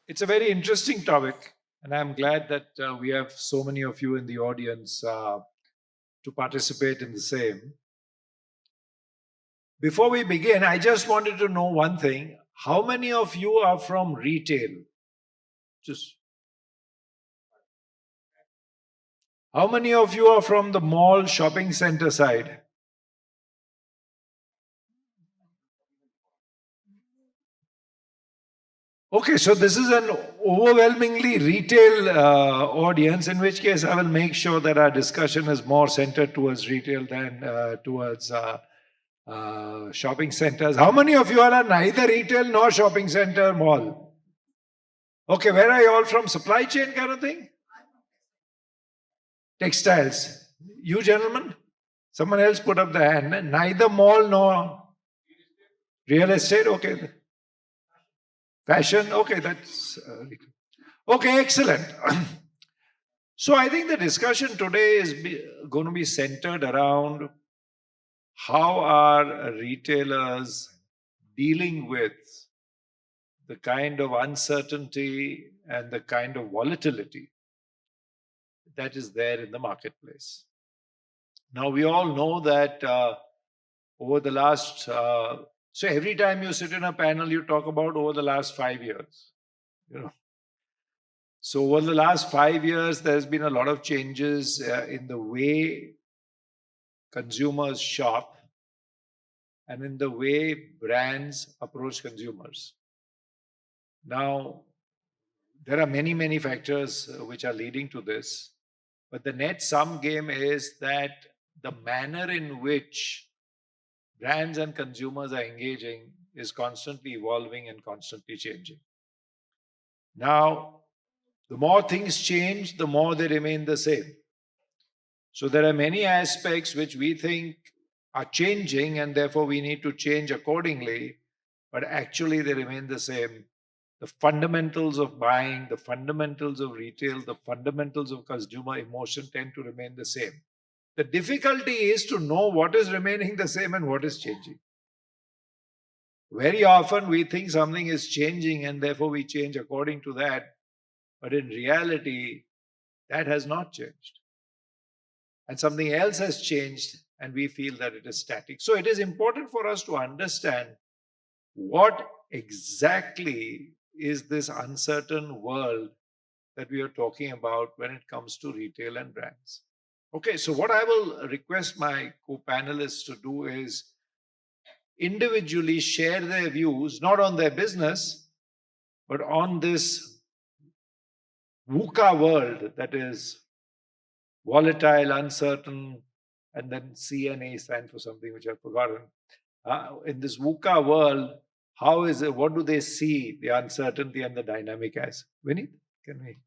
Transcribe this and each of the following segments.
It's a very interesting topic, and I'm glad that we have so many of you in the audience to participate in the same. Before we begin, I just wanted to know one thing. How many of you are from retail? Just how many of you are from the mall shopping center side? Okay, so this is an overwhelmingly retail audience, in which case I will make sure that our discussion is more centered towards retail than towards shopping centers. How many of you all are neither retail nor shopping center mall? Okay, where are you all from? Supply chain kind of thing? Textiles. You gentlemen? Someone else put up the hand. Neither mall nor real estate? Okay. Fashion? Okay, that's. Okay, excellent. So I think the discussion today is going to be centered around how are retailers dealing with the kind of uncertainty and the kind of volatility that is there in the marketplace. Now, we all know that over the last, so every time you sit in a panel, you talk about over the last 5 years. You know, so over the last 5 years, there's been a lot of changes in the way consumers shop and in the way brands approach consumers. Now, there are many, many factors which are leading to this, but the net sum game is that the manner in which brands and consumers are engaging is constantly evolving and constantly changing. Now, the more things change, the more they remain the same. So there are many aspects which we think are changing, and therefore we need to change accordingly, but actually they remain the same. The fundamentals of buying, the fundamentals of retail, the fundamentals of consumer emotion tend to remain the same. The difficulty is to know what is remaining the same and what is changing. Very often we think something is changing and therefore we change according to that. But in reality, that has not changed. And something else has changed and we feel that it is static. So it is important for us to understand what exactly is this uncertain world that we are talking about when it comes to retail and brands. Okay, so what I will request my co-panelists to do is individually share their views, not on their business, but on this VUCA world that is volatile, uncertain, and then CNA stand for something which I've forgotten. In this VUCA world, how is it? What do they see the uncertainty and the dynamic as? Vineet, can we?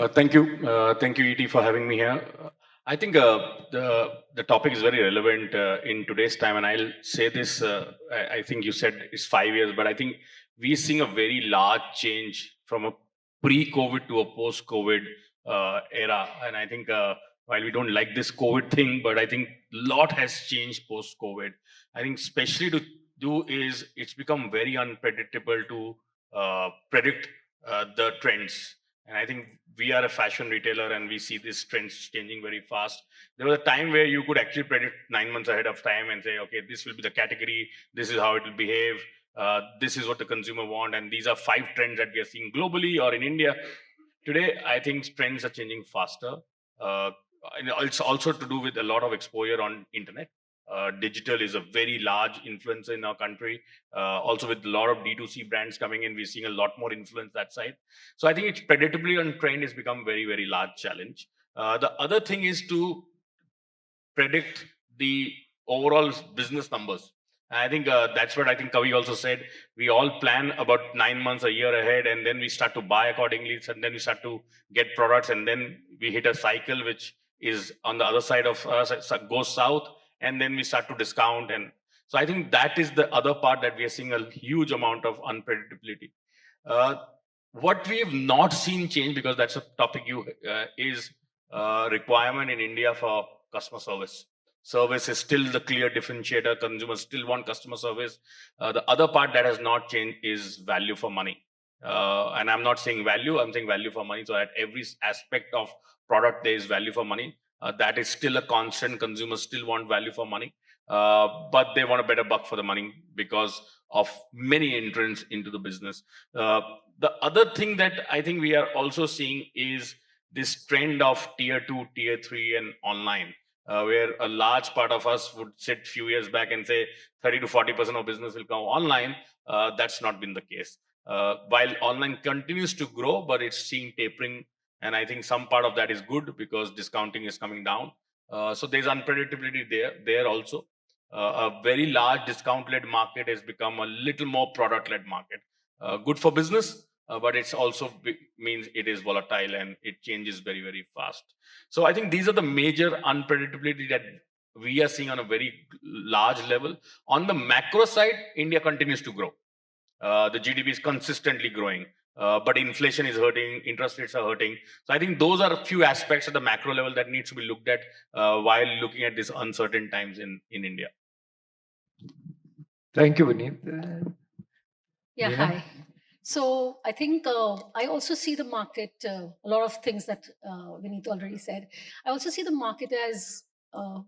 Thank you, ET, for having me here. I think the topic is very relevant in today's time, and I'll say this. I think you said it's 5 years, but I think we're seeing a very large change from a pre-COVID to a post-COVID era, and I think while we don't like this COVID thing, but I think a lot has changed post-COVID. I think especially to do is it's become very unpredictable to predict the trends. And I think we are a fashion retailer and we see these trends changing very fast. There was a time where you could actually predict 9 months ahead of time and say, okay, this will be the category, this is how it will behave, this is what the consumer want, and these are 5 trends that we are seeing globally or in India. Today, I think trends are changing faster. And it's also to do with a lot of exposure on internet. Digital is a very large influencer in our country. Also, with a lot of D2C brands coming in, we're seeing a lot more influence that side. So I think it's predictably on trend has become very, very large challenge. The other thing is to predict the overall business numbers. I think that's what I think Kavi also said. We all plan about 9 months, a year ahead, and then we start to buy accordingly. And then we start to get products, and then we hit a cycle which is on the other side of us, goes south, and then we start to discount. And so I think that is the other part that we are seeing a huge amount of unpredictability. What we have not seen change, because that's a topic is requirement in India for customer service. Service is still the clear differentiator. Consumers still want customer service. The other part that has not changed is value for money. And I'm not saying value, I'm saying value for money. So at every aspect of product, there is value for money. That is still a constant. Consumers still want value for money, but they want a better buck for the money because of many entrants into the business. Uh, the other thing that I think we are also seeing is this trend of tier 2, tier 3 and online, where a large part of us would sit few years back and say 30 to 40% of business will come online. That's not been the case. While online continues to grow, but it's seeing tapering. And I think some part of that is good because discounting is coming down. So there's unpredictability there also. A very large discount-led market has become a little more product-led market. Good for business, but it's also means it is volatile and it changes very, very fast. So I think these are the major unpredictability that we are seeing on a very large level. On the macro side, India continues to grow. The GDP is consistently growing, but inflation is hurting, interest rates are hurting. So I think those are a few aspects at the macro level that needs to be looked at while looking at these uncertain times in India. Thank you, Vineet. Yeah, Neena? hi. So I think I also see the market, a lot of things that Vineet already said. I also see the market as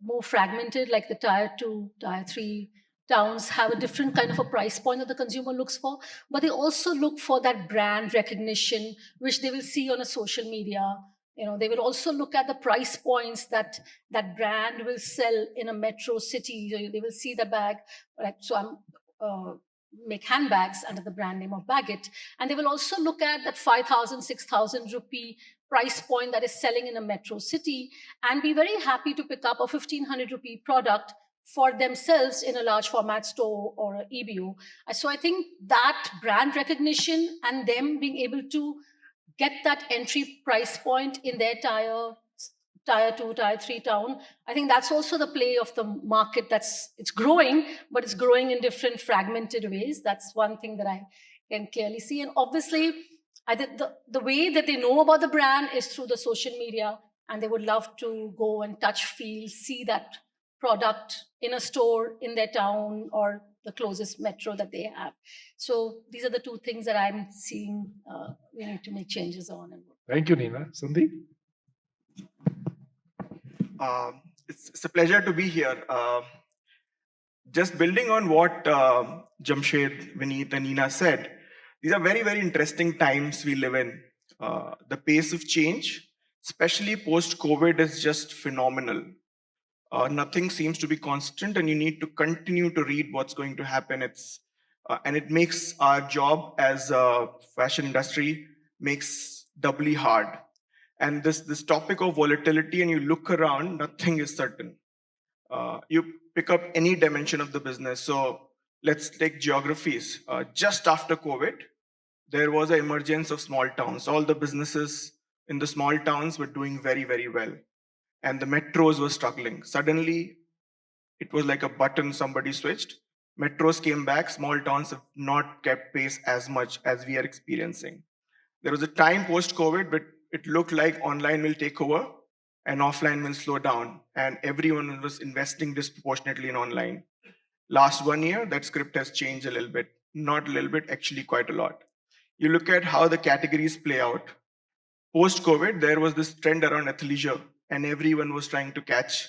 more fragmented, like the tier 2, tier 3 towns have a different kind of a price point that the consumer looks for, but they also look for that brand recognition, which they will see on a social media. You know, they will also look at the price points that that brand will sell in a metro city. They will see the bag. Like, so I'm make handbags under the brand name of Baggett. And they will also look at that 5,000, 6,000 rupee price point that is selling in a metro city and be very happy to pick up a 1,500 rupee product for themselves in a large format store or an EBO. So I think that brand recognition and them being able to get that entry price point in their tier 2, tier 3 town, I think that's also the play of the market. It's growing, but it's growing in different fragmented ways. That's one thing that I can clearly see. And obviously, I think the way that they know about the brand is through the social media, and they would love to go and touch, feel, see that product in a store in their town or the closest metro that they have. So these are the two things that I'm seeing we need to make changes on. Thank you, Neena. Sandeep? It's a pleasure to be here. Just building on what Jamshed, Vineet, and Nina said, these are very, very interesting times we live in. The pace of change, especially post-COVID, is just phenomenal. Nothing seems to be constant, and you need to continue to read what's going to happen. And it makes our job as a fashion industry makes doubly hard. And this topic of volatility, and you look around, nothing is certain. You pick up any dimension of the business. So let's take geographies. Just after COVID, there was an emergence of small towns. All the businesses in the small towns were doing very, very well. And the metros were struggling. Suddenly, it was like a button somebody switched. Metros came back. Small towns have not kept pace as much as we are experiencing. There was a time post-COVID, but it looked like online will take over and offline will slow down. And everyone was investing disproportionately in online. Last 1 year, that script has changed a little bit. Not a little bit, actually quite a lot. You look at how the categories play out. Post-COVID, there was this trend around athleisure, and everyone was trying to catch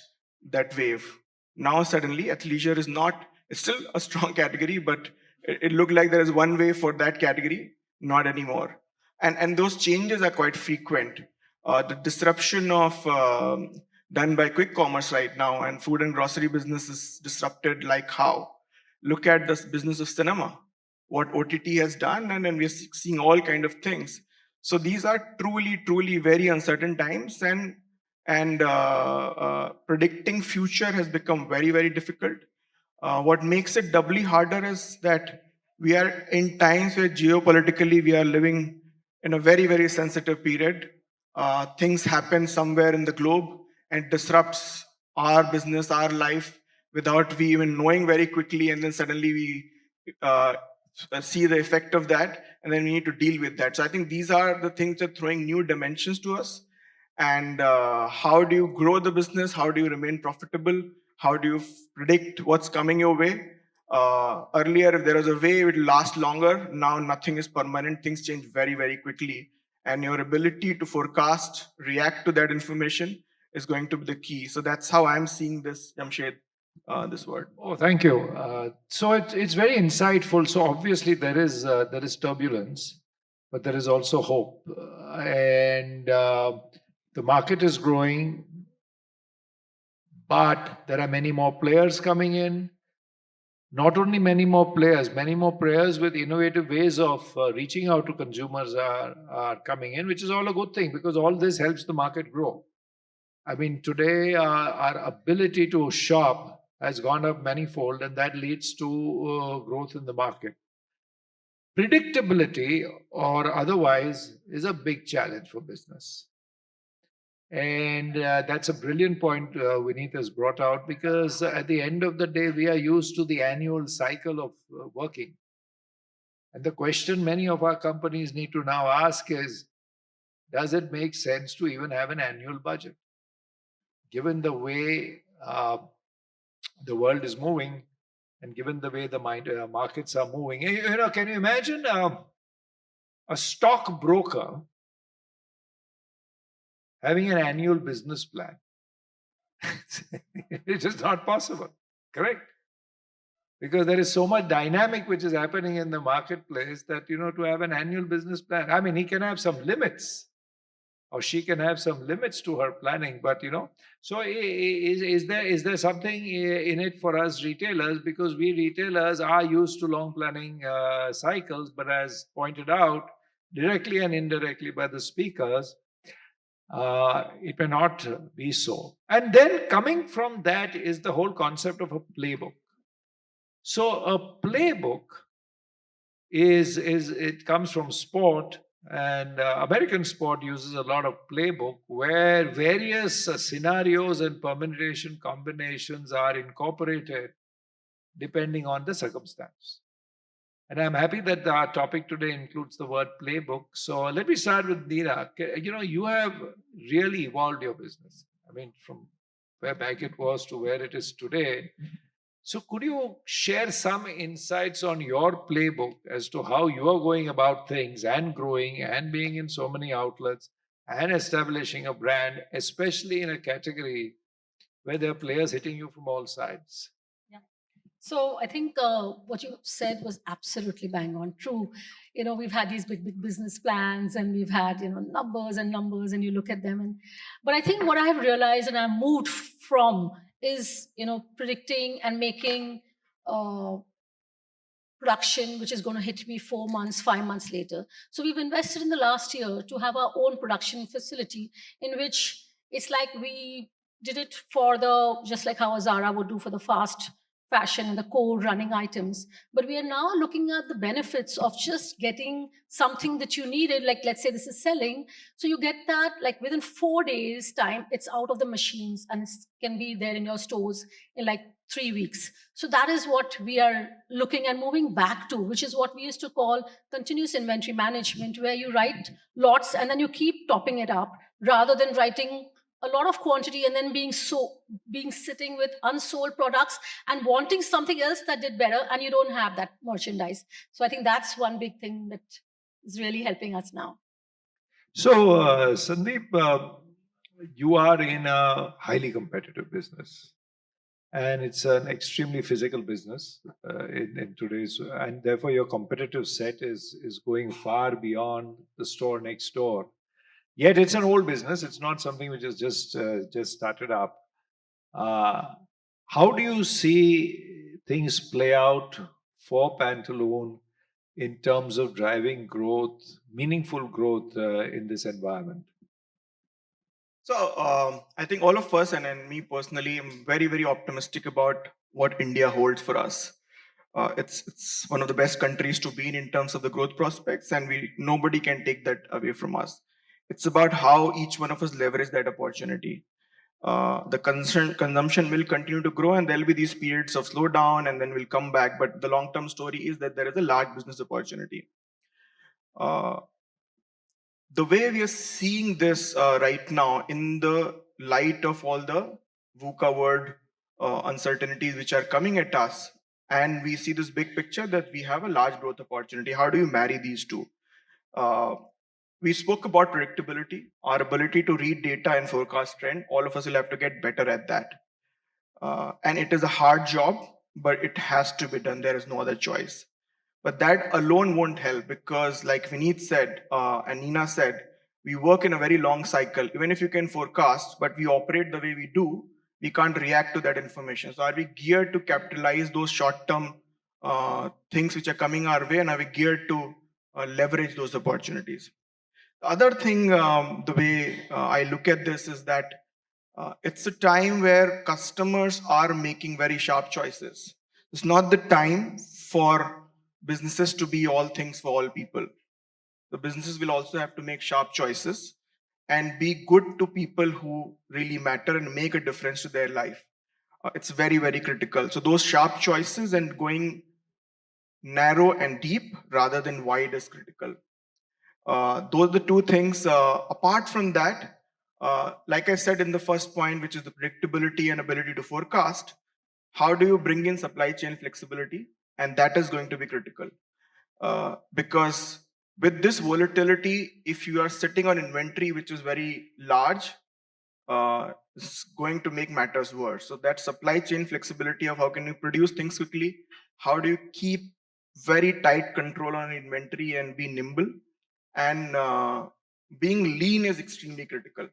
that wave. Now, suddenly, athleisure is not, it's still a strong category, but it looked like there is one wave for that category, not anymore. And those changes are quite frequent. The disruption of done by quick commerce right now, and food and grocery business is disrupted like how? Look at this business of cinema, what OTT has done, and then we're seeing all kind of things. So these are truly, truly very uncertain times, and predicting future has become very, very difficult. What makes it doubly harder is that we are in times where geopolitically we are living in a very, very sensitive period. Things happen somewhere in the globe and disrupts our business, our life, without we even knowing very quickly, and then suddenly we see the effect of that, and then we need to deal with that. So I think these are the things that are throwing new dimensions to us. And how do you grow the business? How do you remain profitable? How do you predict what's coming your way? Earlier, if there was a way, it would last longer. Now, nothing is permanent. Things change very, very quickly. And your ability to forecast, react to that information is going to be the key. So that's how I'm seeing this, Jamshed, this word. Oh, thank you. So it's very insightful. So obviously there is turbulence, but there is also hope, and the market is growing, but there are many more players coming in. Not only many more players with innovative ways of reaching out to consumers are coming in, which is all a good thing because all this helps the market grow. I mean, today our ability to shop has gone up manifold, and that leads to growth in the market. Predictability or otherwise is a big challenge for business. And that's a brilliant point Vineet has brought out because at the end of the day, we are used to the annual cycle of working. And the question many of our companies need to now ask is, does it make sense to even have an annual budget? Given the way the world is moving and given the way the markets are moving, can you imagine a stockbroker having an annual business plan? It is not possible, correct? Because there is so much dynamic which is happening in the marketplace that, to have an annual business plan, I mean, he can have some limits or she can have some limits to her planning, but, so is there something in it for us retailers? Because we retailers are used to long planning cycles, but as pointed out directly and indirectly by the speakers, it may not be so. And then coming from that is the whole concept of a playbook. So a playbook is it comes from sport, and American sport uses a lot of playbook where various scenarios and permutation combinations are incorporated depending on the circumstance. And I'm happy that our topic today includes the word playbook. So let me start with Neera. You have really evolved your business. I mean, from where back it was to where it is today. So could you share some insights on your playbook as to how you are going about things and growing and being in so many outlets and establishing a brand, especially in a category where there are players hitting you from all sides? So I think what you said was absolutely bang on true. We've had these big business plans and we've had, numbers and numbers and you look at them. But I think what I have realized and I've moved from is, predicting and making production, which is going to hit me 4 months, 5 months later. So we've invested in the last year to have our own production facility in which it's like we did it for just like how a Zara would do for the fast fashion and the core running items. But we are now looking at the benefits of just getting something that you needed, like let's say this is selling. So you get that like within 4 days time, it's out of the machines and it can be there in your stores in like 3 weeks. So that is what we are looking and moving back to, which is what we used to call continuous inventory management, where you write lots and then you keep topping it up rather than writing a lot of quantity and then being sitting with unsold products and wanting something else that did better and you don't have that merchandise. So I think that's one big thing that is really helping us now. So Sandeep, you are in a highly competitive business and it's an extremely physical business in today's, and therefore your competitive set is going far beyond the store next door. Yet it's an old business. It's not something which is just started up. How do you see things play out for Pantaloon in terms of driving growth, meaningful growth in this environment? So I think all of us, and me personally, I'm very, very optimistic about what India holds for us. It's one of the best countries to be in terms of the growth prospects, and nobody can take that away from us. It's about how each one of us leverage that opportunity. The consumption will continue to grow, and there'll be these periods of slowdown, and then we'll come back. But the long-term story is that there is a large business opportunity. The way we are seeing this right now, in the light of all the VUCA word uncertainties which are coming at us, and we see this big picture that we have a large growth opportunity. How do you marry these two? Uh, we spoke about predictability, our ability to read data and forecast trend. All of us will have to get better at that. And it is a hard job, but it has to be done. There is no other choice. But that alone won't help because, like Vineet said and Nina said, we work in a very long cycle. Even if you can forecast, but we operate the way we do, we can't react to that information. So, are we geared to capitalize those short term things which are coming our way, and are we geared to leverage those opportunities? The other thing, the way I look at this is that it's a time where customers are making very sharp choices. It's not the time for businesses to be all things for all people. The businesses will also have to make sharp choices and be good to people who really matter and make a difference to their life. It's very, very critical. So, those sharp choices and going narrow and deep rather than wide is critical. Those are the two things. Apart from that, like I said in the first point, which is the predictability and ability to forecast, how do you bring in supply chain flexibility? And that is going to be critical. Because with this volatility, if you are sitting on inventory which is very large, it's going to make matters worse. So that supply chain flexibility of how can you produce things quickly, how do you keep very tight control on inventory and be nimble, and being lean is extremely critical,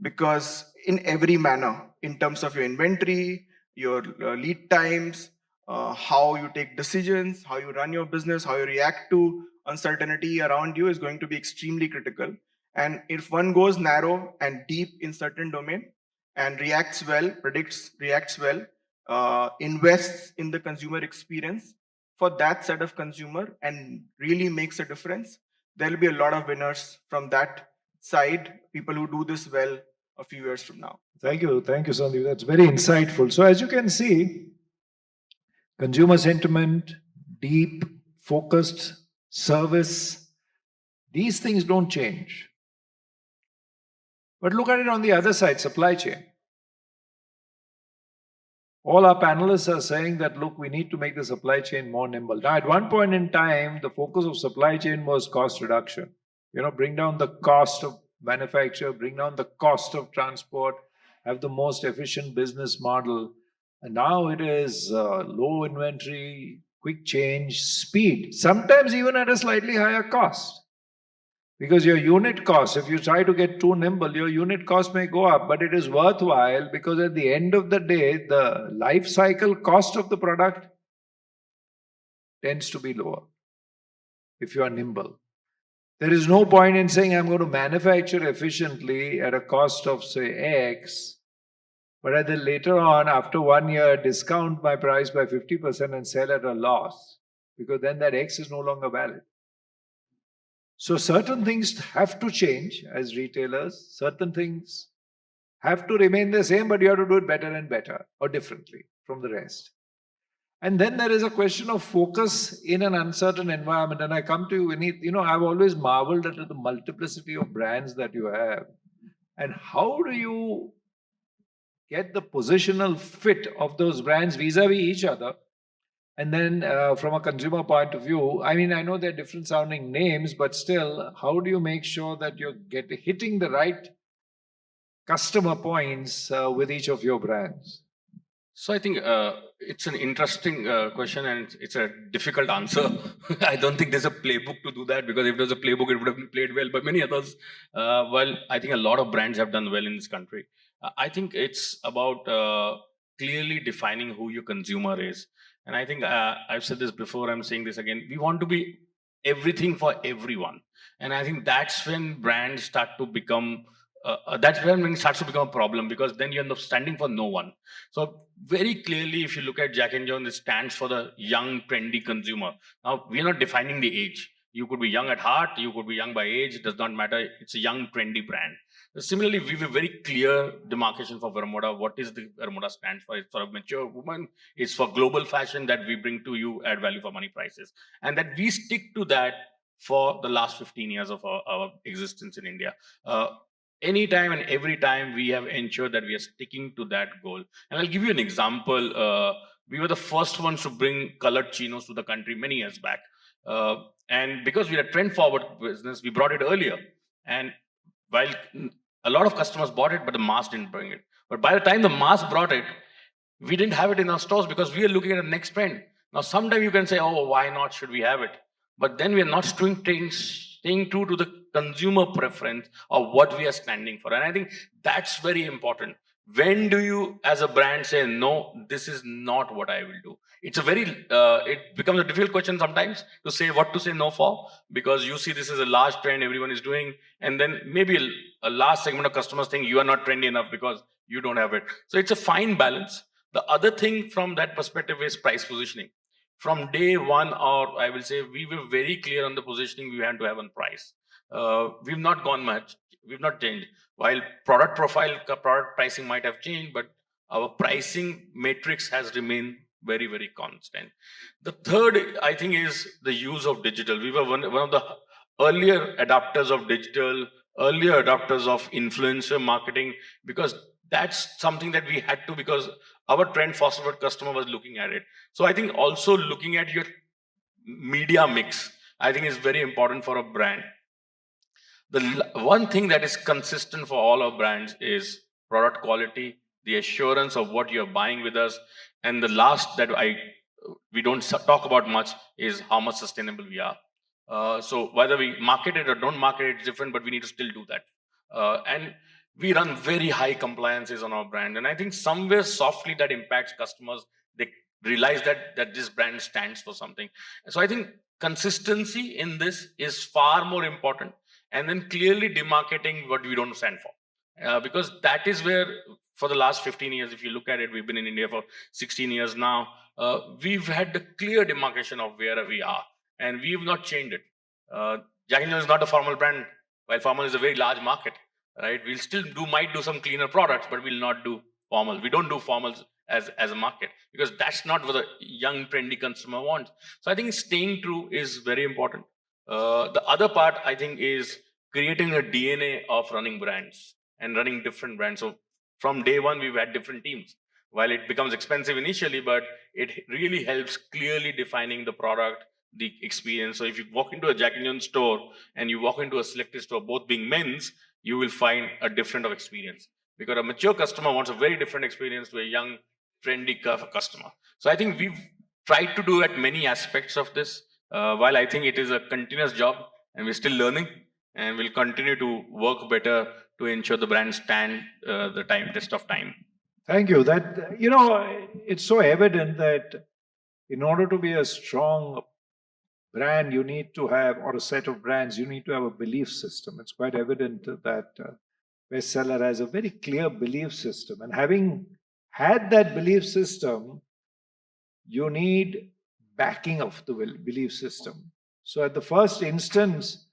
because in every manner, in terms of your inventory, your lead times, how you take decisions, how you run your business, how you react to uncertainty around you is going to be extremely critical. And if one goes narrow and deep in certain domain and reacts well, predicts, reacts well, invests in the consumer experience for that set of consumer and really makes a difference, there will be a lot of winners from that side, people who do this well a few years from now. Thank you, Sandeep. That's very insightful. So, as you can see, consumer sentiment, deep, focused service, these things don't change. But look at it on the other side, supply chain. All our panelists are saying that, look, we need to make the supply chain more nimble. Now, at one point in time, the focus of supply chain was cost reduction. Bring down the cost of manufacture, bring down the cost of transport, have the most efficient business model. And now it is low inventory, quick change, speed, sometimes even at a slightly higher cost. Because your unit cost, if you try to get too nimble, your unit cost may go up, but it is worthwhile because at the end of the day, the life cycle cost of the product tends to be lower if you are nimble. There is no point in saying I'm going to manufacture efficiently at a cost of, say, X, but then later on, after 1 year, discount my price by 50% and sell at a loss, because then that X is no longer valid. So certain things have to change as retailers, certain things have to remain the same, but you have to do it better and better or differently from the rest. And then there is a question of focus in an uncertain environment. And I come to you, Vineet, I've always marveled at the multiplicity of brands that you have. And how do you get the positional fit of those brands vis-a-vis each other? And then from a consumer point of view, I know they're different sounding names, but still, how do you make sure that you're hitting the right customer points with each of your brands? So I think it's an interesting question, and it's a difficult answer. I don't think there's a playbook to do that, because if there was a playbook, it would have been played well by many others. Well, I think a lot of brands have done well in this country. I think it's about clearly defining who your consumer is. And I think I've said this before, I'm saying this again. We want to be everything for everyone. And I think that's when brands start to become that's when it starts to become a problem, because then you end up standing for no one. So very clearly, if you look at Jack and Jones, it stands for the young, trendy consumer. Now, we are not defining the age. You could be young at heart, you could be young by age, it does not matter. It's a young, trendy brand. Similarly, we have a very clear demarcation for Vermoda. What is the Vermoda stands for? It's for a mature woman. It's for global fashion that we bring to you at value for money prices. And that we stick to that for the last 15 years of our existence in India. Anytime and every time we have ensured that we are sticking to that goal. And I'll give you an example. We were the first ones to bring colored chinos to the country many years back. And because we are a trend forward business, we brought it earlier. And while a lot of customers bought it, but the mass didn't bring it. But by the time the mass brought it, we didn't have it in our stores because we are looking at the next trend. Now, sometime you can say, oh, why not should we have it? But then we are not staying true to the consumer preference of what we are standing for. And I think that's very important. When do you, as a brand, say, no, this is not what I will do? It's a very, it becomes a difficult question sometimes to say what to say no for, because you see this is a large trend everyone is doing. And then maybe a large segment of customers think you are not trendy enough because you don't have it. So it's a fine balance. The other thing from that perspective is price positioning. From day one, or I will say, we were very clear on the positioning we had to have on price. We've not gone much. We've not changed. While product profile, product pricing might have changed, but our pricing matrix has remained very, very constant. The third, I think, is the use of digital. We were one of the earlier adopters of digital, earlier adopters of influencer marketing, because that's something that we had to, because our trend forward customer was looking at it. So I think also looking at your media mix, I think is very important for a brand. One thing that is consistent for all our brands is product quality, the assurance of what you're buying with us, and the last that we don't talk about much is how much sustainable we are. So whether we market it or don't market it, it's different, but we need to still do that. And we run very high compliances on our brand, and I think somewhere softly that impacts customers. They realize that this brand stands for something. So I think consistency in this is far more important, and then clearly demarcating what we don't stand for. Because that is where, for the last 15 years, if you look at it, we've been in India for 16 years now. We've had the clear demarcation of where we are, and we've not changed it. Jack and Jones is not a formal brand, while formal is a very large market, right? We'll still might do some cleaner products, but we'll not do formal. We don't do formals as a market, because that's not what the young trendy consumer wants. So I think staying true is very important. The other part, I think, is creating a DNA of running brands and running different brands. So from day one, we've had different teams. While it becomes expensive initially, but it really helps clearly defining the product, the experience. So if you walk into a Jack and Jones store and you walk into a selected store, both being men's, you will find a different of experience, because a mature customer wants a very different experience to a young, trendy customer. So I think we've tried to do at many aspects of this. While I think it is a continuous job and we're still learning, and we'll continue to work better to ensure the brand stand the test of time. Thank you. That, it's so evident that in order to be a strong brand, you need to have, or a set of brands, you need to have a belief system. It's quite evident that Bestseller has a very clear belief system. And having had that belief system, you need backing of the belief system. So at the first instance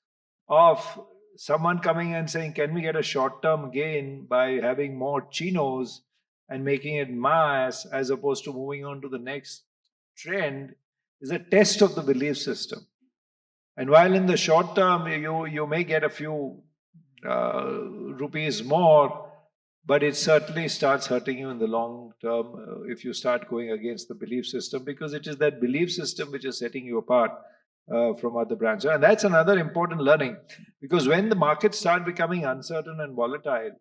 of someone coming and saying, can we get a short-term gain by having more chinos and making it mass as opposed to moving on to the next trend, is a test of the belief system. And while in the short term, you may get a few rupees more, but it certainly starts hurting you in the long term if you start going against the belief system, because it is that belief system which is setting you apart from other brands. And that's another important learning, because when the markets start becoming uncertain and volatile,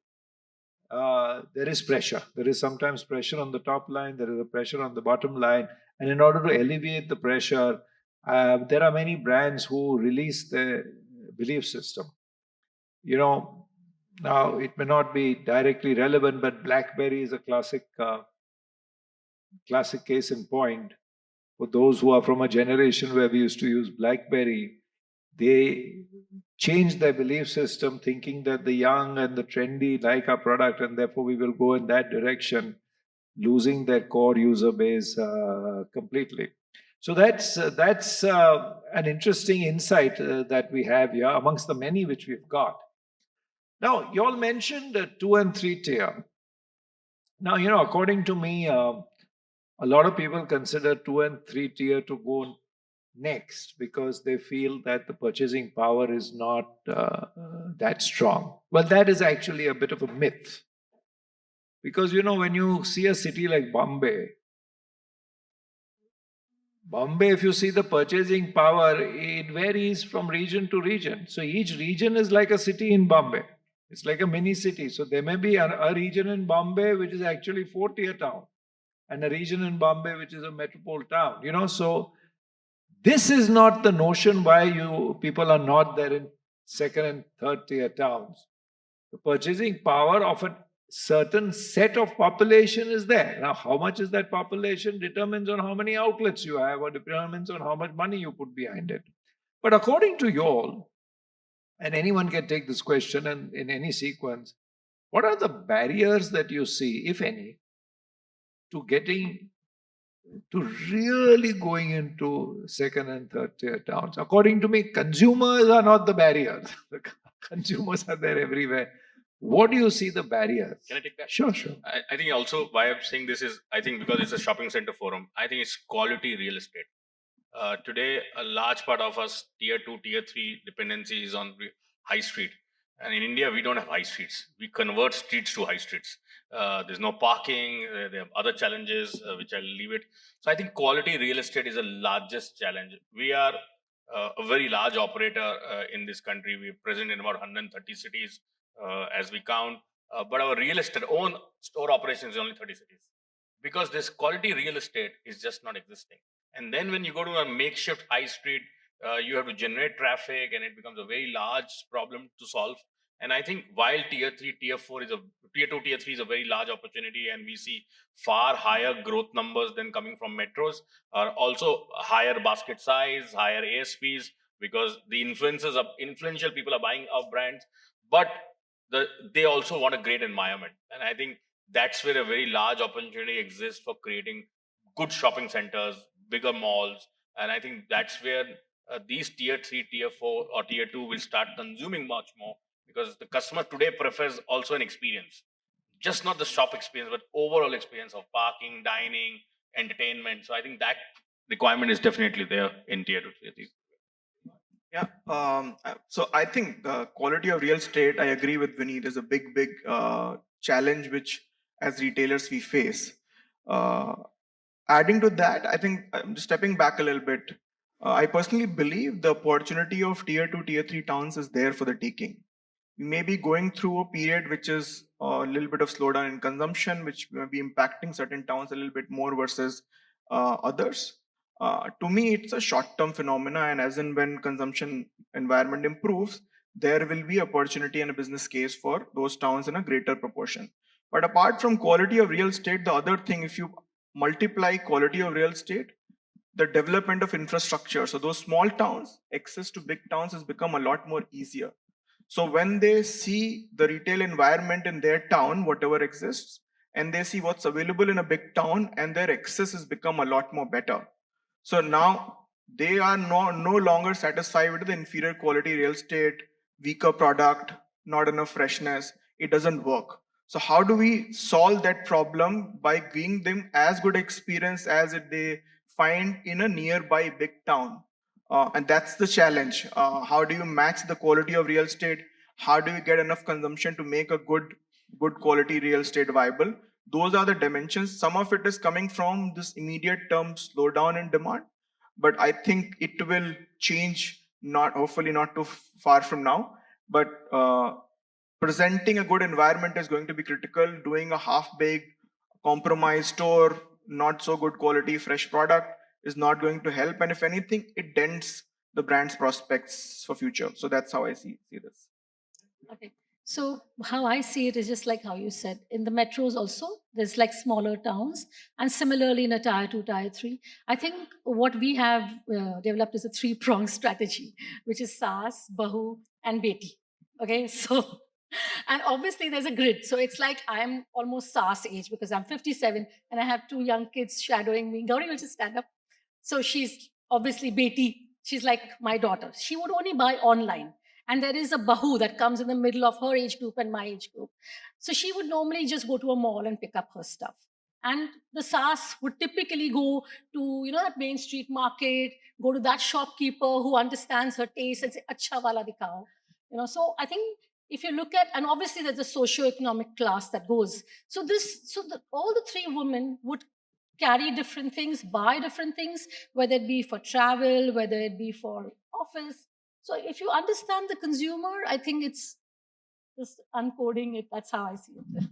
there is pressure. There is sometimes pressure on the top line, there is a pressure on the bottom line. And in order to alleviate the pressure, there are many brands who release their belief system. Now it may not be directly relevant, but BlackBerry is a classic case in point. For those who are from a generation where we used to use BlackBerry, they changed their belief system, thinking that the young and the trendy like our product, and therefore we will go in that direction, losing their core user base completely. So that's an interesting insight that we have here amongst the many which we've got. Now, you all mentioned 2 and 3 tier. Now, according to me, a lot of people consider 2 and 3 tier to go next because they feel that the purchasing power is not that strong. Well, that is actually a bit of a myth. Because, when you see a city like Bombay, Bombay, if you see the purchasing power, it varies from region to region. So each region is like a city in Bombay. It's like a mini city. So there may be a region in Bombay which is actually 4 tier town, and a region in Bombay which is a metropole town. So this is not the notion why you people are not there in second and third tier towns. The purchasing power of a certain set of population is there. Now, how much is that population determines on how many outlets you have, or determines on how much money you put behind it. But according to you all, and anyone can take this question and in any sequence, what are the barriers that you see, if any, to getting to really going into second and third tier towns? According to me, consumers are not the barriers. The consumers are there everywhere. What do you see the barriers? Can I take that? Sure, sure. I think also why I'm saying this is, I think because it's a shopping center forum, I think it's quality real estate. Today, a large part of us tier 2, tier 3 dependency is on high street. And in India, we don't have high streets. We convert streets to high streets. There's no parking. There are other challenges, which I'll leave it. So I think quality real estate is the largest challenge. We are a very large operator in this country. We're present in about 130 cities as we count. But our real estate own store operations is only 30 cities, because this quality real estate is just not existing. And then when you go to a makeshift high street, you have to generate traffic, and it becomes a very large problem to solve. And I think while tier 3, tier 4 is a tier 2, tier 3 is a very large opportunity, and we see far higher growth numbers than coming from metros, are also higher basket size, higher ASPs, because the influential people are buying our brands, but they also want a great environment. And I think that's where a very large opportunity exists for creating good shopping centers, bigger malls. And I think that's where these tier 3, tier 4, or tier 2 will start consuming much more, because the customer today prefers also an experience, just not the shop experience, but overall experience of parking, dining, entertainment. So I think that requirement is definitely there in tier 2, tier 3. Yeah. So I think the quality of real estate, I agree with Vineet, is a big challenge which as retailers we face. Uh, Adding to that, I think I'm just stepping back a little bit. I personally believe the opportunity of tier 2, tier 3 towns is there for the taking. We may be going through a period which is a little bit of slowdown in consumption, which may be impacting certain towns a little bit more versus others. To me, it's a short-term phenomena, and as and when consumption environment improves, there will be opportunity and a business case for those towns in a greater proportion. But apart from quality of real estate, the other thing, if you multiply quality of real estate, the development of infrastructure. So those small towns, access to big towns has become a lot more easier. So when they see the retail environment in their town, whatever exists, and they see what's available in a big town, and their access has become a lot more better. So now they are no longer satisfied with the inferior quality real estate, weaker product, not enough freshness. It doesn't work. So how do we solve that problem by giving them as good experience as they find in a nearby big town? And that's the challenge. How do you match the quality of real estate? How do you get enough consumption to make a good quality real estate viable? Those are the dimensions. Some of it is coming from this immediate term slowdown in demand, but I think it will change. Not hopefully not too far from now, but presenting a good environment is going to be critical. Doing a half-baked, compromised store, not so good quality, fresh product is not going to help. And if anything, it dents the brand's prospects for future. So that's how I see this. Okay. So how I see it is just like how you said. In the metros also, there's like smaller towns, and similarly in a tier 2, tier 3. I think what we have developed is a three-pronged strategy, which is SaaS, Bahu, and Beti. Okay, so and obviously there's a grid. So it's like I'm almost SaaS age because I'm 57 and I have two young kids shadowing me. Gauri will just stand up. So she's obviously Beti. She's like my daughter. She would only buy online. And there is a Bahu that comes in the middle of her age group and my age group. So she would normally just go to a mall and pick up her stuff. And the SaaS would typically go to, that Main Street market, go to that shopkeeper who understands her taste and say, "Acha wala dikhao." So I think if you look at, and obviously there's a socio-economic class that goes. So all the three women would carry different things, buy different things, whether it be for travel, whether it be for office. So if you understand the consumer, I think it's just uncoding it. That's how I see it.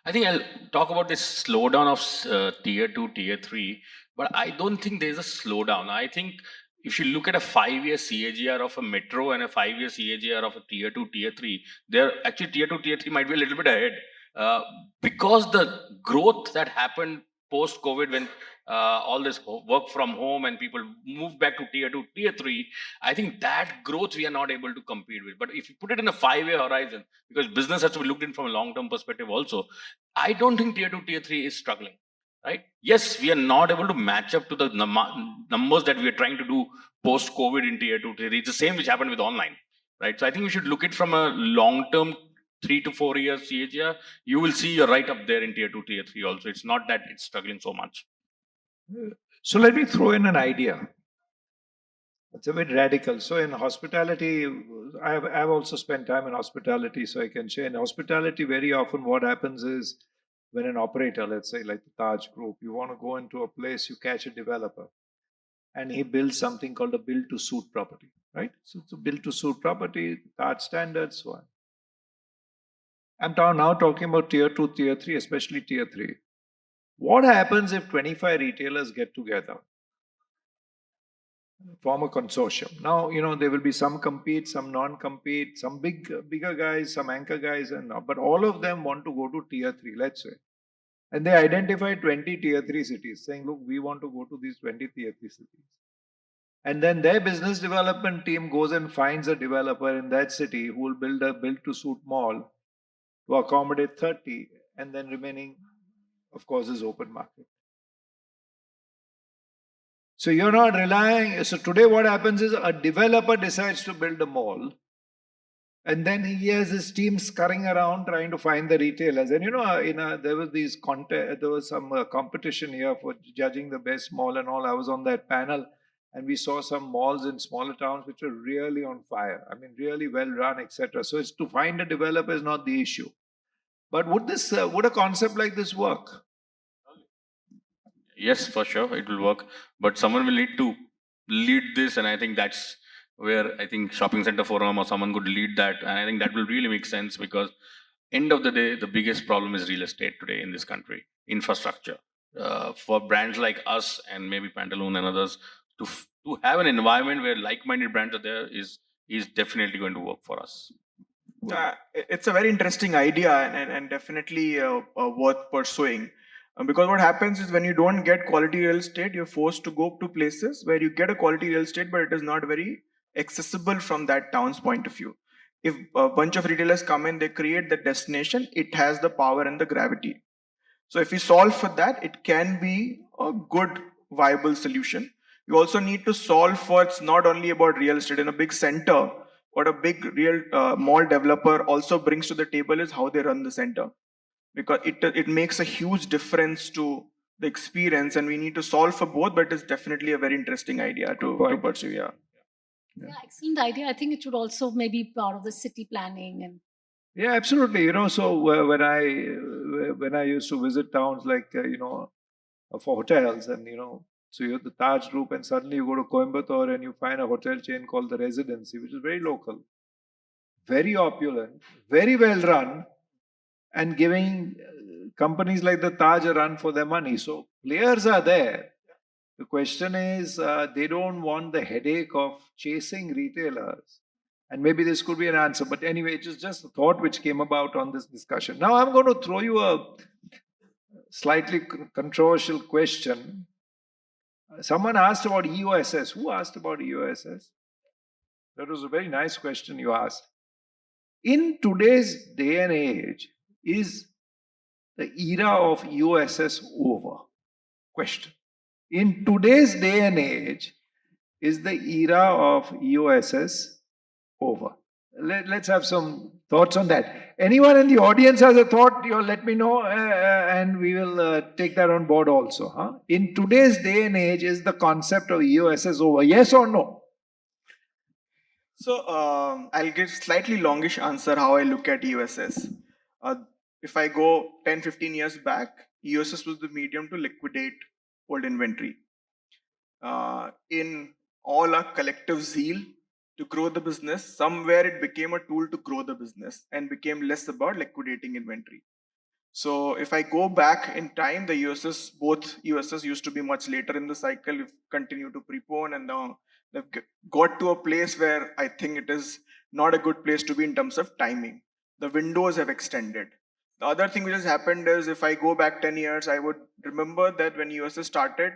I think I'll talk about this slowdown of tier two, tier three, but I don't think there's a slowdown. I think if you look at a 5 year CAGR of a metro and a 5 year CAGR of a tier two, tier three, they're actually tier two, tier three might be a little bit ahead uh, because the growth that happened post COVID when all this work from home and people moved back to tier two, tier three, I think that growth we are not able to compete with. But if you put it in a 5 year horizon, because business has to be looked in from a long term perspective also, I don't think tier two, tier three is struggling, right? Yes, we are not able to match up to the numbers that we are trying to do post COVID in tier two, tier three. It's the same which happened with online, right? So I think we should look at it from a long term 3 to 4 years CAGR. You will see you're right up there in tier two, tier three also. It's not that it's struggling so much. So let me throw in an idea. It's a bit radical. So in hospitality, I've also spent time in hospitality, so I can share. In hospitality, very often what happens is when an operator, let's say like the Taj Group, you want to go into a place, you catch a developer, and he builds something called a build to suit property, right? So it's a build to suit property, Taj standards, so on. I'm now talking about tier two, tier three, especially tier three. What happens if 25 retailers get together, form a consortium? Now, there will be some compete, some non-compete, some bigger guys, some anchor guys, but all of them want to go to tier three, let's say. And they identify 20 tier three cities, saying, look, we want to go to these 20 tier three cities. And then their business development team goes and finds a developer in that city who will build a build to suit mall to accommodate 30, and then remaining, of course, is open market. So you're not relying. So today, what happens is a developer decides to build a mall, and then he has his team scurrying around trying to find the retailers. And there was these there was some competition here for judging the best mall and all. I was on that panel, and we saw some malls in smaller towns which were really on fire. I mean, really well run, etc. So it's to find a developer is not the issue. But would a concept like this work? Yes, for sure, it will work. But someone will need to lead this, and I think that's where I think shopping center forum or someone could lead that, and I think that will really make sense because end of the day, the biggest problem is real estate today in this country, infrastructure. For brands like us and maybe Pantaloon and others to have an environment where like-minded brands are there is definitely going to work for us. It's a very interesting idea and definitely worth pursuing. Because what happens is when you don't get quality real estate, you're forced to go to places where you get a quality real estate, but it is not very accessible from that town's point of view. If a bunch of retailers come in, they create the destination, it has the power and the gravity. So if we solve for that, it can be a good, viable solution. You also need to solve for it's not only about real estate in a big center. What a big real mall developer also brings to the table is how they run the center, because it makes a huge difference to the experience, and we need to solve for both. But it's definitely a very interesting idea to pursue. Yeah. Yeah, excellent idea. I think it should also maybe part of the city planning and. Yeah, absolutely. So when I used to visit towns like for hotels, and so you have the Taj Group, and suddenly you go to Coimbatore and you find a hotel chain called the Residency, which is very local, very opulent, very well run, and giving companies like the Taj a run for their money. So players are there. The question is, they don't want the headache of chasing retailers. And maybe this could be an answer. But anyway, it is just a thought which came about on this discussion. Now I'm going to throw you a slightly controversial question. Someone asked about EOSS. Who asked about EOSS? That was a very nice question you asked. In today's day and age, is the era of EOSS over? Question. In today's day and age, is the era of EOSS over? Let's have some thoughts on that. Anyone in the audience has a thought, let me know, and we will take that on board also. Huh? In today's day and age, is the concept of EOSS over? Yes or no? So I'll give slightly longish answer how I look at EOSS. If I go 10-15 years back, EOSS was the medium to liquidate old inventory. In all our collective zeal to grow the business, somewhere it became a tool to grow the business and became less about liquidating inventory. So if I go back in time, the USS, both USS used to be much later in the cycle. We've continued to prepone, and now they've got to a place where I think it is not a good place to be in terms of timing. The windows have extended. The other thing which has happened is if I go back 10 years, I would remember that when USS started,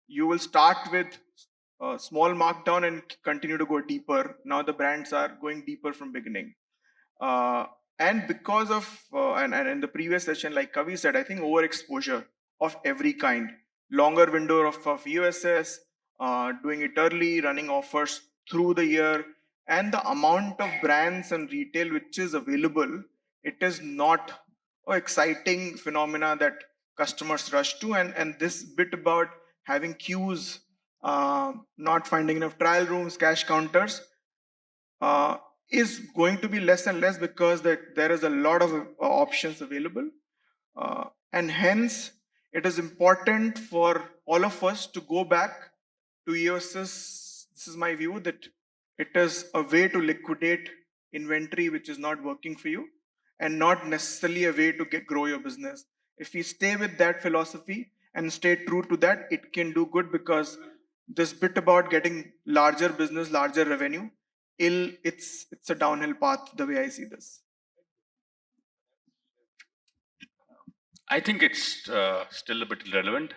you will start with a small markdown and continue to go deeper. Now the brands are going deeper from beginning. Uh, and because of and in the previous session, like Kavi said, I think overexposure of every kind, longer window of USS, doing it early, running offers through the year, and the amount of brands and retail which is available, it is not a exciting phenomena that customers rush to. And this bit about having queues, not finding enough trial rooms, cash counters, uh, is going to be less and less because there is a lot of options available. And hence, it is important for all of us to go back to EOS's. This is my view that it is a way to liquidate inventory which is not working for you and not necessarily a way to grow your business. If we stay with that philosophy and stay true to that, it can do good because this bit about getting larger business, larger revenue, it's a downhill path the way I see this. I think it's still a bit relevant.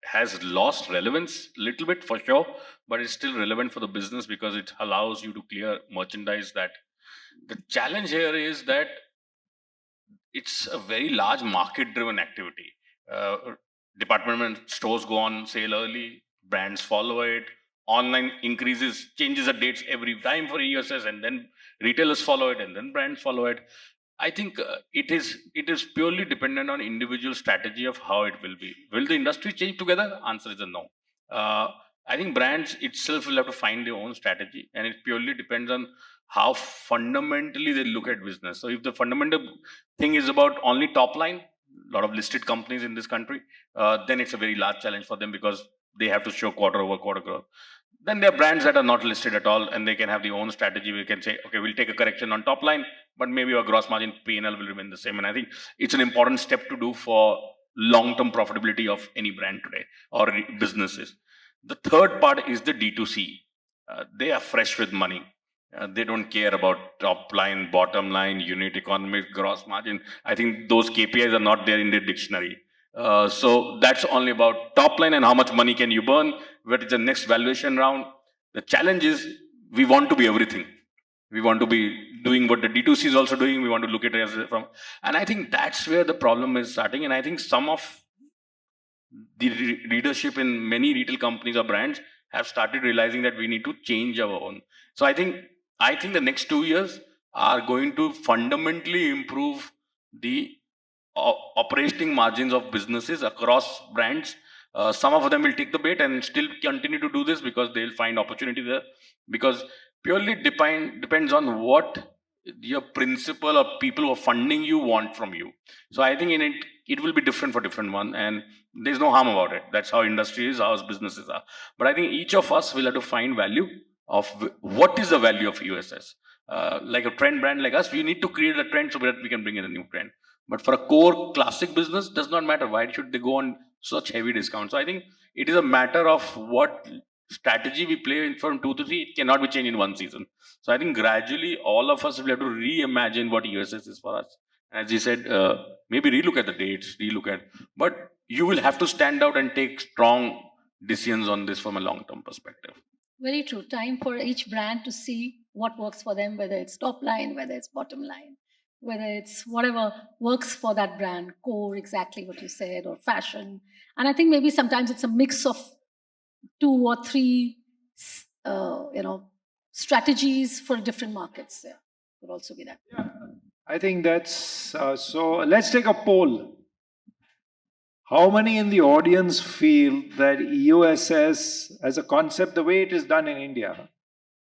Has lost relevance a little bit for sure, but it's still relevant for the business because it allows you to clear merchandise. That the challenge here is that it's a very large market-driven activity. Uh, Department stores go on sale early, brands follow it. Online increases, changes the dates every time for ESS, and then retailers follow it, and then brands follow it. I think it is purely dependent on individual strategy of how it will be. Will the industry change together? Answer is a no. Uh, I think brands itself will have to find their own strategy, and it purely depends on how fundamentally they look at business. So if the fundamental thing is about only top line, a lot of listed companies in this country, then it's a very large challenge for them because they have to show quarter over quarter growth. Then there are brands that are not listed at all, and they can have their own strategy. We can say, okay, we'll take a correction on top line, but maybe our gross margin P&L will remain the same. And I think it's an important step to do for long-term profitability of any brand today or businesses. The third part is the D2C. They are fresh with money. They don't care about top line, bottom line, unit economics, gross margin. I think those KPIs are not there in the dictionary. So that's only about top line and how much money can you burn. What is the next valuation round? The challenge is we want to be everything. We want to be doing what the D2C is also doing. We want to look at it as from, and I think that's where the problem is starting. And I think some of the leadership in many retail companies or brands have started realizing that we need to change our own. So I think the next 2 years are going to fundamentally improve the operating margins of businesses across brands. Some of them will take the bait and still continue to do this because they'll find opportunity there. Because purely depends on what your principal or people who are funding you want from you. So I think in it will be different for different one, and there's no harm about it. That's how industry is, how businesses are. But I think each of us will have to find value of what is the value of USS. Like a trend brand like us, we need to create a trend so that we can bring in a new trend. But for a core classic business, does not matter. Why should they go on such heavy discounts? So I think it is a matter of what strategy we play from 2 to 3. It cannot be changed in one season. So I think gradually all of us will have to reimagine what USS is for us. As you said, maybe relook at the dates, but you will have to stand out and take strong decisions on this from a long-term perspective. Very true. Time for each brand to see what works for them, whether it's top line, whether it's bottom line, whether it's whatever works for that brand, core, exactly what you said, or fashion. And I think maybe sometimes it's a mix of 2 or 3, strategies for different markets. Yeah, could also be that. I think that's so. Let's take a poll. How many in the audience feel that EOSS as a concept, the way it is done in India,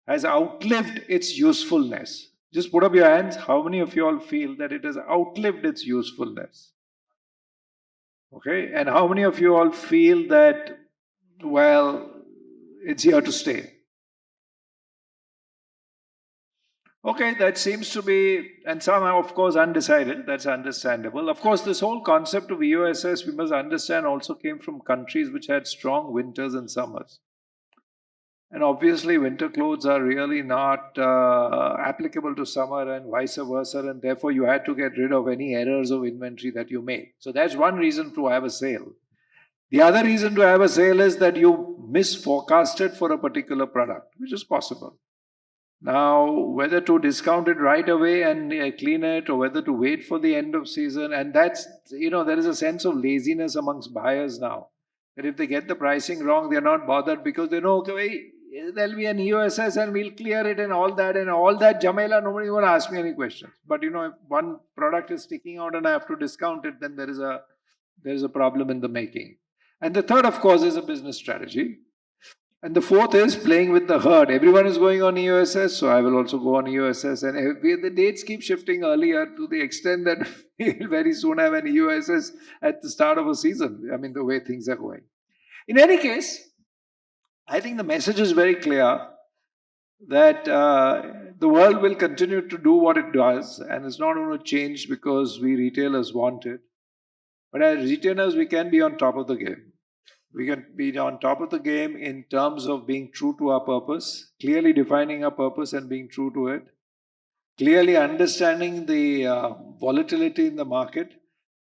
has outlived its usefulness? Just put up your hands. How many of you all feel that it has outlived its usefulness? Okay, and how many of you all feel that, well, it's here to stay? Okay, that seems to be, and some are, of course, undecided. That's understandable. Of course, this whole concept of EOSS, we must understand, also came from countries which had strong winters and summers. And obviously, winter clothes are really not applicable to summer and vice versa. And therefore, you had to get rid of any errors of inventory that you made. So that's one reason to have a sale. The other reason to have a sale is that you misforecasted for a particular product, which is possible. Now, whether to discount it right away and clean it, or whether to wait for the end of season, and that's, there is a sense of laziness amongst buyers now. That if they get the pricing wrong, they're not bothered because they know, okay, there'll be an EOSS and we'll clear it and all that Jamela, nobody will ask me any questions. But if one product is sticking out and I have to discount it, then there is a problem in the making. And the third, of course, is a business strategy. And the fourth is playing with the herd. Everyone is going on EOSS, so I will also go on EOSS. And the dates keep shifting earlier to the extent that we'll very soon have an EOSS at the start of a season. I mean, the way things are going. In any case, I think the message is very clear that the world will continue to do what it does, and it's not going to change because we retailers want it. But as retailers, we can be on top of the game. We can be on top of the game in terms of being true to our purpose, clearly defining our purpose and being true to it, clearly understanding the volatility in the market,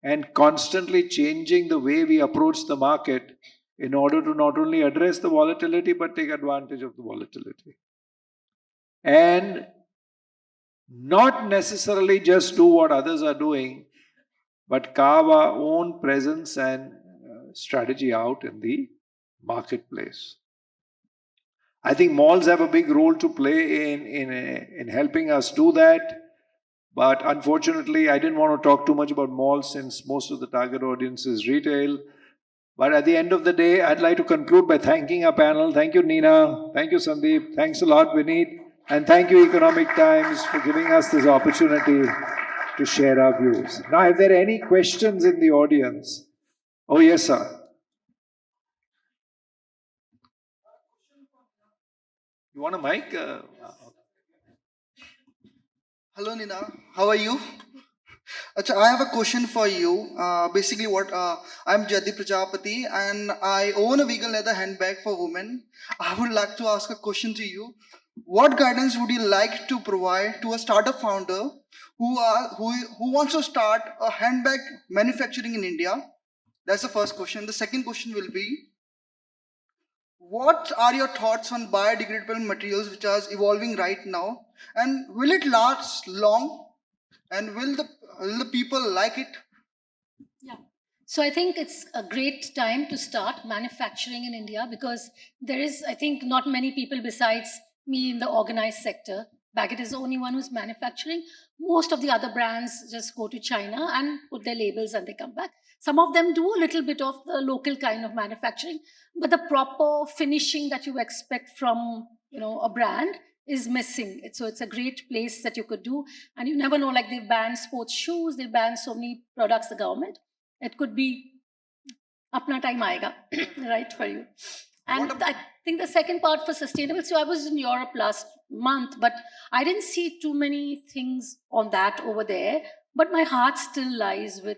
and constantly changing the way we approach the market in order to not only address the volatility but take advantage of the volatility. And not necessarily just do what others are doing, but carve our own presence and strategy out in the marketplace. I think malls have a big role to play in helping us do that. But unfortunately, I didn't want to talk too much about malls since most of the target audience is retail. But at the end of the day, I'd like to conclude by thanking our panel. Thank you, Nina. Thank you, Sandeep. Thanks a lot, Vineet. And thank you, Economic Times, for giving us this opportunity to share our views. Now, if there are any questions in the audience, oh, yes, sir. You want a mic? Hello, Nina. How are you? Acha, I have a question for you. Basically, I'm Jaddi Prajapati and I own a vegan leather handbag for women. I would like to ask a question to you. What guidance would you like to provide to a startup founder who wants to start a handbag manufacturing in India? That's the first question. The second question will be, what are your thoughts on biodegradable materials which are evolving right now, and will it last long, and will the people like it? Yeah. So I think it's a great time to start manufacturing in India because there is, I think, not many people besides me in the organized sector. Baggett is the only one who's manufacturing. Most of the other brands just go to China and put their labels and they come back. Some of them do a little bit of the local kind of manufacturing, but the proper finishing that you expect from a brand is missing. So it's a great place that you could do. And you never know, like they ban sports shoes, they ban so many products, the government. It could be apna time aayega, right, for you. And I think the second part for sustainable, so I was in Europe last month, but I didn't see too many things on that over there, but my heart still lies with,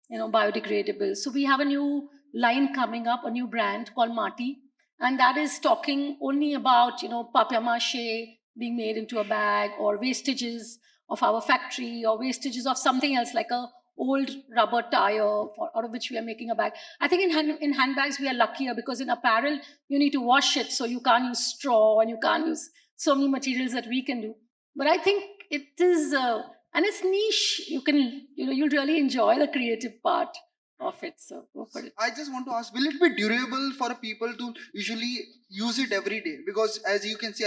biodegradable. So we have a new line coming up, a new brand called Marty, and that is talking only about, papier-mâché being made into a bag, or wastages of our factory, or wastages of something else like a old rubber tire out of which we are making a bag. I think in handbags we are luckier because in apparel you need to wash it, so you can't use straw and you can't use so many materials that we can do. But I think it is, and it's niche. You'll really enjoy the creative part of it. So go for it. I just want to ask, will it be durable for people to usually use it every day? Because as you can see,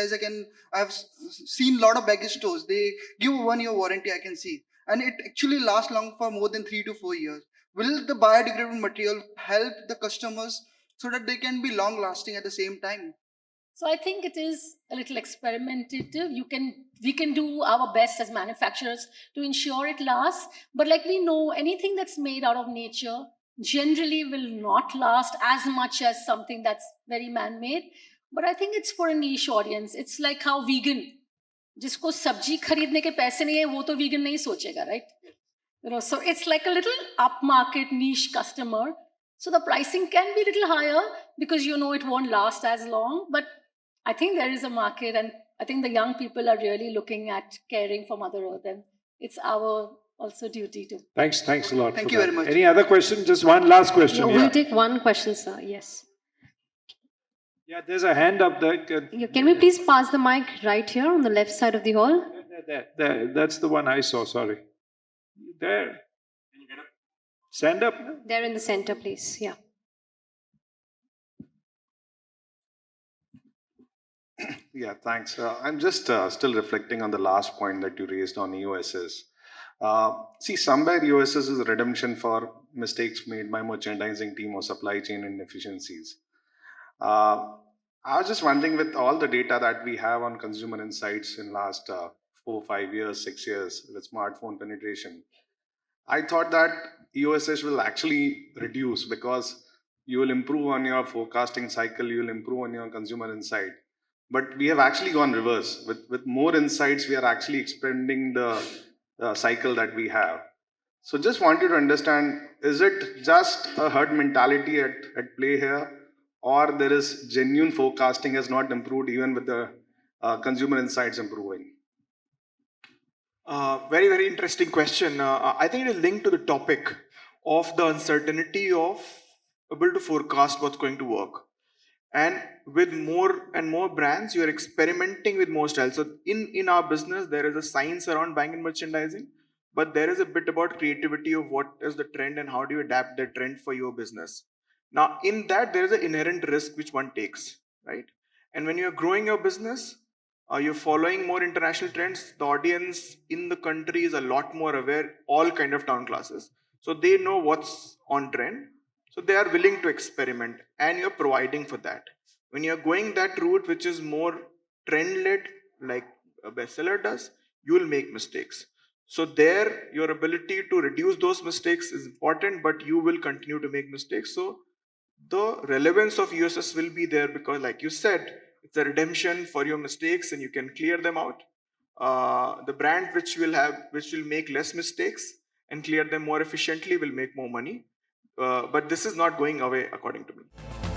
I've seen a lot of baggage stores. They give a 1-year warranty, I can see. And it actually lasts long for more than 3 to 4 years. Will the biodegradable material help the customers so that they can be long lasting at the same time? So I think it is a little experimentative. We can do our best as manufacturers to ensure it lasts. But like we know, anything that's made out of nature generally will not last as much as something that's very man-made. But I think it's for a niche audience. It's like how vegan, जिसको सब्जी खरीदने के पैसे नहीं है वो तो vegan नहीं सोचेगा, right? So it's like a little upmarket niche customer. So the pricing can be a little higher because it won't last as long. But I think there is a market, and I think the young people are really looking at caring for Mother Earth, and it's our also duty to. Thanks a lot. Thank for you that. very much. Any other question? Just one last question. Yeah, Yeah, we'll take one question, sir. Yes. yeah, there's a hand up there. Can we please pass the mic right here on the left side of the hall? There. That's the one I saw. Sorry. There. Stand up. There in the center, please. Yeah. Yeah, thanks. I'm just still reflecting on the last point that you raised on EOSs. See, somewhere EOSs is a redemption for mistakes made by merchandising team or supply chain inefficiencies. I was just wondering, with all the data that we have on consumer insights in last 4, 5 years, 6 years with smartphone penetration, I thought that EOSs will actually reduce because you will improve on your forecasting cycle, you will improve on your consumer insight. But we have actually gone reverse. With more insights, we are actually expanding the cycle that we have. So just wanted to understand, is it just a herd mentality at play here, or there is genuine forecasting has not improved even with the consumer insights improving? Very, very interesting question. I think it is linked to the topic of the uncertainty of able to forecast what's going to work. And with more and more brands, you are experimenting with more styles. So in our business, there is a science around buying and merchandising, but there is a bit about creativity of what is the trend and how do you adapt the trend for your business. Now, in that, there is an inherent risk which one takes, right? And when you're growing your business, you're following more international trends. The audience in the country is a lot more aware, all kind of town classes. So they know what's on trend. So they are willing to experiment, and you're providing for that. When you're going that route, which is more trend led, like a bestseller does, you will make mistakes. So there, your ability to reduce those mistakes is important, but you will continue to make mistakes. So the relevance of USS will be there because, like you said, it's a redemption for your mistakes and you can clear them out. The brand which will make less mistakes and clear them more efficiently will make more money. But this is not going away, according to me.